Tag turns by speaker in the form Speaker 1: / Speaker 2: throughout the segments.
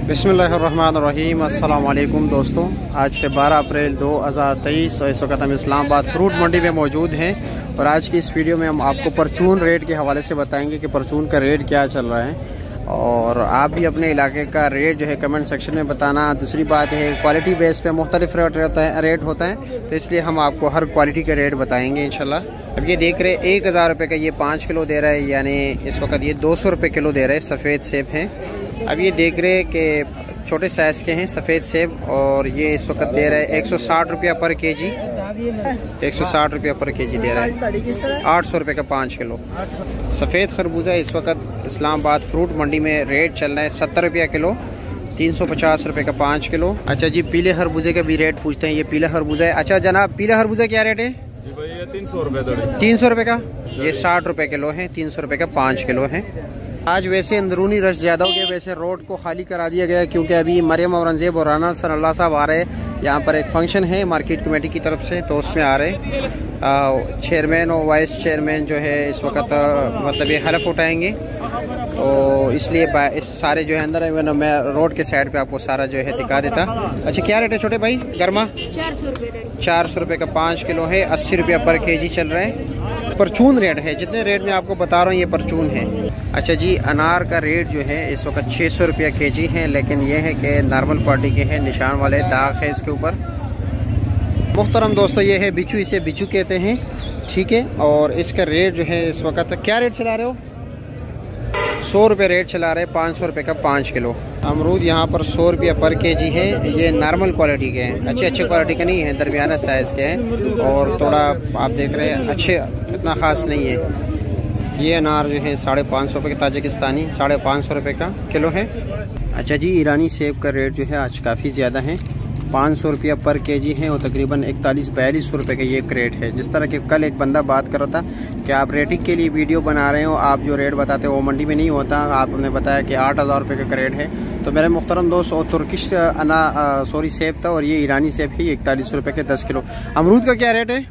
Speaker 1: बिस्मिल्लाहिर्रहमानिर्रहीम। अस्सलाम वालेकुम दोस्तों, आज के 12 अप्रैल 2023 और इस वक्त हम इस्लामाबाद फ्रूट मंडी में मौजूद हैं और आज की इस वीडियो में हम आपको परचून रेट के हवाले से बताएंगे कि परचून का रेट क्या चल रहा है और आप भी अपने इलाके का रेट जो है कमेंट सेक्शन में बताना। दूसरी बात है, क्वालिटी बेस पे मुख्तलिफ रेट होता है तो इसलिए हम आपको हर क्वालिटी का रेट बताएंगे इंशाल्लाह। अब ये देख रहे 1000 रुपये का ये 5 किलो दे रहा है, यानी इस वक्त ये 200 रुपये किलो दे रहे हैं सफ़ेद सेब हैं। अब ये देख रहे कि छोटे साइज़ के हैं सफ़ेद सेब और ये इस वक्त दे रहा है 160 रुपया पर केजी, 160 रुपया पर केजी दे रहा है। 800 रुपये का 5 किलो सफ़ेद खरबूजा इस वक्त इस्लामाबाद फ्रूट मंडी में रेट चल रहा है 70 रुपया किलो, 350 रुपये का 5 किलो। अच्छा जी, पीले खरबूजे का भी रेट पूछते हैं। ये पीला खरबूजा है। अच्छा जनाब, पीला खरबूजा क्या रेट है?
Speaker 2: 300 रुपये।
Speaker 1: 300 रुपये का ये 60 रुपये किलो है, 300 रुपये का 5 किलो है। आज वैसे अंदरूनी रश ज़्यादा हो गया, वैसे रोड को खाली करा दिया गया क्योंकि अभी मरियम औरंगज़ेब और राना सल्लल्लाह साहब आ रहे हैं। यहाँ पर एक फंक्शन है मार्केट कमेटी की तरफ से, तो उसमें आ रहे चेयरमैन और वाइस चेयरमैन जो है इस वक्त मतलब ये हलफ उठाएंगे, तो इसलिए इस सारे जो है अंदर है। मैं रोड के साइड पे आपको सारा जो है दिखा देता। अच्छा क्या रेट है छोटे भाई गर्मा? 400 रुपये का 5 किलो है, 80 रुपया पर केजी चल रहा है। परचून रेट है, जितने रेट में आपको बता रहा हूँ ये परचून है। अच्छा जी, अनार का रेट जो है इस वक्त 600 रुपया केजी है, लेकिन ये है कि नॉर्मल क्वालिटी के हैं, निशान वाले दाग है इसके ऊपर। मुहतरम दोस्तों, ये है बिचू, इसे बिचू कहते हैं, ठीक है। और इसका रेट जो है इस वक्त क्या रेट चला रहे हो? 100 रुपये रेट चला रहे हैं, 500 रुपये का 5 किलो। अमरूद यहाँ पर 100 रुपया पर केजी है। ये नॉर्मल क्वालिटी के हैं, अच्छे क्वालिटी के नहीं हैं, दरमियाना साइज़ के हैं और थोड़ा आप देख रहे हैं अच्छे, इतना ख़ास नहीं है। ये अनार जो है 550 रुपये के ताजिकिस्तानी 550 रुपये का किलो है। अच्छा जी, ईरानी सेब का रेट जो है आज काफ़ी ज़्यादा है, 500 रुपया पर केजी है और तकरीबन 41-42 रुपये का ये क्रेट है। जिस तरह के कल एक बंदा बात कर रहा था कि आप रेटिंग के लिए वीडियो बना रहे हो, आप जो रेट बताते हो वो मंडी में नहीं होता। आपने बताया कि 8000 रुपये का क्रेट है। तो मेरे मुख्तरम दोस्त, और तुर्किश सेब था और ये ईरानी सेब है, ये 41 रुपये के 10 किलो। अमरूद का क्या रेट है?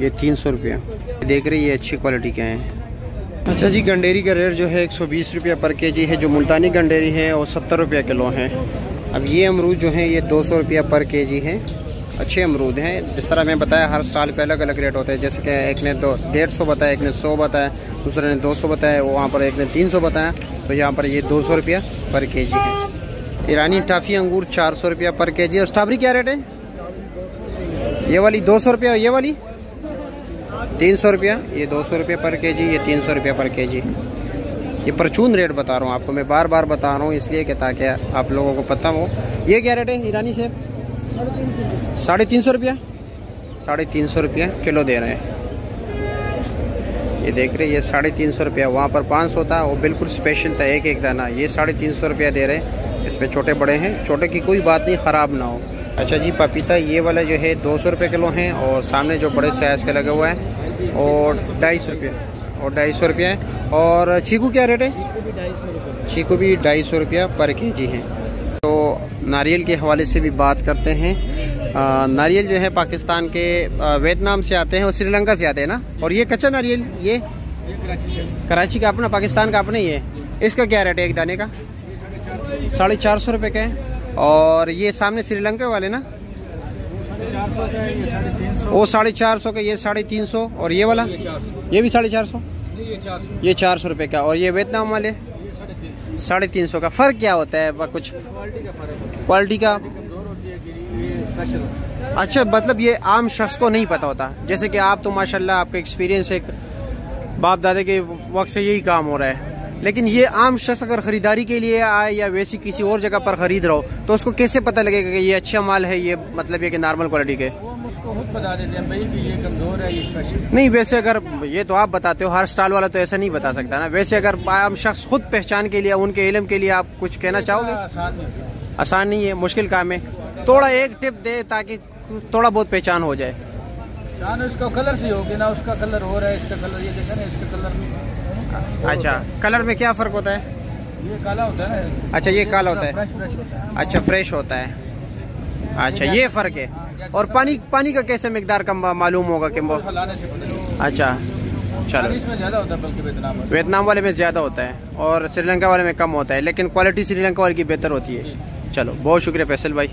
Speaker 1: ये 300 रुपया। देख रहे ये अच्छी क्वालिटी के हैं। अच्छा जी, गंडेरी का रेट जो है 120 रुपया पर केजी है, जो मुल्तानी गंडेरी है और 70 रुपया किलो है। अब ये अमरूद जो है ये 200 रुपया पर केजी है, अच्छे अमरूद हैं। जिस तरह मैं बताया हर स्टॉल पे अलग अलग रेट होते हैं, जैसे कि एक ने 150 बताया, एक ने 100 बताया, दूसरे ने 200 बताया, वहाँ पर एक ने 300 बताया, तो यहाँ पर ये 200 रुपया पर केजी है। ईरानी टाफ़ी अंगूर 400 रुपया पर केजी। और स्ट्रॉबेरी क्या रेट है? ये वाली 200 रुपया, ये वाली 300 रुपया, ये 200 रुपये पर केजी, ये 300 रुपया पर केजी। ये परचून रेट बता रहा हूँ आपको, मैं बार बार बता रहा हूँ इसलिए कि ताकि आप लोगों को पता हो। ये क्या रेट है ईरानी सेब? 350 रुपया, 350 रुपया किलो दे रहे हैं। ये देख रहे ये 350 रुपया, वहाँ पर 500 था, वो बिल्कुल स्पेशल था, एक दाना। ये 350 रुपया दे रहे हैं। इसमें छोटे बड़े हैं, छोटे की कोई बात नहीं, ख़राब ना हो। अच्छा जी, पपीता ये वाला जो है 200 रुपये किलो है और सामने जो बड़े साइज़ का लगा हुआ है और 250 रुपये और 250 रुपया है। और चीकू क्या रेट है? चीकू भी 250 रुपया पर केजी है। तो नारियल के हवाले से भी बात करते हैं। नारियल जो है पाकिस्तान के वियतनाम से आते हैं और श्रीलंका से आते हैं ना। और ये कच्चा नारियल, ये कराची का अपना, पाकिस्तान का अपना ही है। इसका क्या रेट है एक दाने का? 450 रुपये का है। और ये सामने श्रीलंका वाले ना, वो 450 का, ये 350। और ये वाला ये भी 450, ये 400 रुपये का। और ये वियतनाम वाले 350 का। फ़र्क क्या होता है? कुछ क्वालिटी का। अच्छा, मतलब ये आम शख्स को नहीं पता होता। जैसे कि आप तो माशाल्लाह आपका एक्सपीरियंस एक बाप दादा के वक्त से यही काम हो रहा है, लेकिन ये आम शख्स अगर ख़रीदारी के लिए आए या वैसी किसी और जगह पर ख़रीद रहा हो तो उसको कैसे पता लगेगा कि ये अच्छा माल है, ये मतलब ये कि नॉर्मल क्वालिटी के?
Speaker 2: उसको खुद बता देते हैं भाई कि ये कमज़ोर है, ये स्पेशल नहीं।
Speaker 1: वैसे अगर ये तो आप बताते हो, हर स्टॉल वाला तो ऐसा नहीं बता सकता ना। वैसे अगर आम शख्स खुद पहचान के लिए, उनके इल्म के लिए आप कुछ कहना चाहोगे? आसान नहीं है, मुश्किल काम है। थोड़ा एक टिप दे ताकि थोड़ा बहुत पहचान हो जाए।
Speaker 2: उसका कलर से होगी ना, उसका कलर हो रहा है, इसका कलर ये देखा ना, इसका कलर।
Speaker 1: अच्छा, कलर में क्या फ़र्क होता है?
Speaker 2: ये काला होता है ना। अच्छा,
Speaker 1: ये काला होता है। अच्छा, फ्रेश होता है। अच्छा, ये फ़र्क है। और पानी का कैसे मिकदार कम मालूम होगा कि? अच्छा, चलो,
Speaker 2: इसमें ज़्यादा होता है बल्कि
Speaker 1: वियतनाम वाले में ज़्यादा होता है और श्रीलंका वाले में कम होता है, लेकिन क्वालिटी श्रीलंका वाले की बेहतर होती है। चलो, बहुत शुक्रिया फैसल भाई।